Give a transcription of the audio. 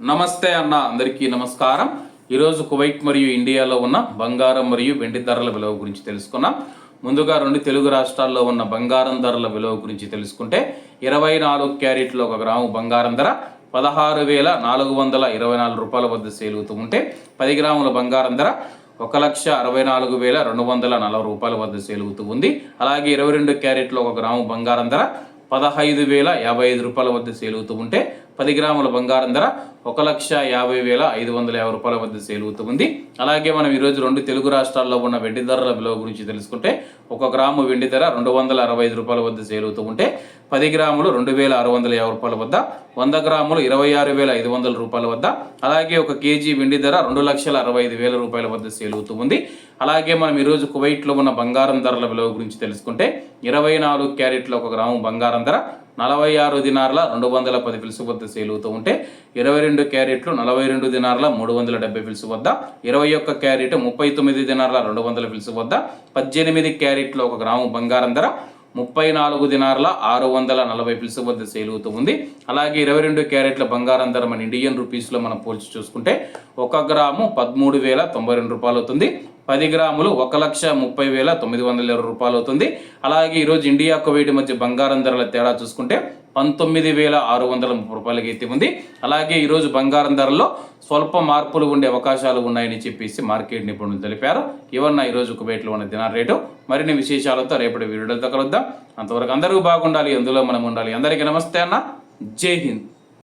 నమస్తే అన్న, అందరికీ నమస్కారం. ఈరోజు కువైట్ మరియు ఇండియాలో ఉన్న బంగారం మరియు వెండి ధరల విలువ గురించి తెలుసుకున్నాం. ముందుగా రెండు తెలుగు రాష్ట్రాల్లో ఉన్న బంగారం ధరల విలువ గురించి తెలుసుకుంటే 24 క్యారెట్లు ఒక గ్రాము బంగారం ధర 16,424 రూపాయల వద్ద సేల్ అవుతూ ఉంటే 10 గ్రాముల బంగారం ధర 1,64,240 రూపాయల వద్ద సేల్ అవుతూ ఉంది. అలాగే 22 క్యారెట్లు ఒక గ్రాము బంగారం ధర 15,055 రూపాయల వద్ద సేల్ అవుతూ ఉంటే 10 గ్రాముల బంగారం ధర 1,50,550 రూపాయల వద్ద సేల్ అవుతూ ఉంది. అలాగే మనం ఈరోజు రెండు తెలుగు రాష్ట్రాల్లో ఉన్న వెండి ధరల విలువ గురించి తెలుసుకుంటే 1 గ్రాము వెండి ధర 265 రూపాయల వద్ద సేల్ అవుతూ ఉంటే 10 గ్రాములు 2,650 రూపాయల వద్ద, 100 గ్రాములు 26,500 రూపాయల వద్ద, అలాగే 1 కేజీ వెండి ధర 2,65,000 రూపాయల వద్ద సేల్ అవుతూ ఉంది. అలాగే మనం ఈరోజు కువైట్లో ఉన్న బంగారం ధరల విలువ గురించి తెలుసుకుంటే 24 క్యారెట్ల 1 గ్రాము బంగారం ధర 46 దినార్ల 210 ఫిల్స్ వద్ద సేల్ అవుతూ ఉంటే 22 క్యారెట్లు 42 దినార్ల 370 ఫిల్స్ వద్ద, 21 క్యారెట్ 39 దినార్ల 200 ఫిల్స్ వద్ద, 18 క్యారెట్ల 1 గ్రాము బంగారం ధర 34 దినార్ల 640 ఫిల్స్ వద్ద సేల్ అవుతూ ఉంది. అలాగే 22 క్యారెట్ల బంగారం ధర మన ఇండియన్ రూపీస్లో మనం పోల్చి చూసుకుంటే 1 గ్రాము 13,092 రూపాయలు అవుతుంది. 10 గ్రాములు 1,30,920 రూపాయలు అవుతుంది. అలాగే ఈరోజు ఇండియా కువైట్ మధ్య బంగారం ధరల తేడా చూసుకుంటే 19,630 రూపాయలకి అయితే ఉంది. అలాగే ఈరోజు బంగారం ధరల్లో స్వల్ప మార్పులు ఉండే అవకాశాలు ఉన్నాయని చెప్పేసి మార్కెట్ నిపుణులు తెలిపారు. ఇవన్న ఈరోజు కువైట్లో ఉన్న దినార్ రేటు. మరిన్ని విశేషాలతో రేపటి వీడియోలతో కలుద్దాం. అంతవరకు అందరూ బాగుండాలి, అందులో మనం ఉండాలి. అందరికీ నమస్తే అన్న, జై హింద్.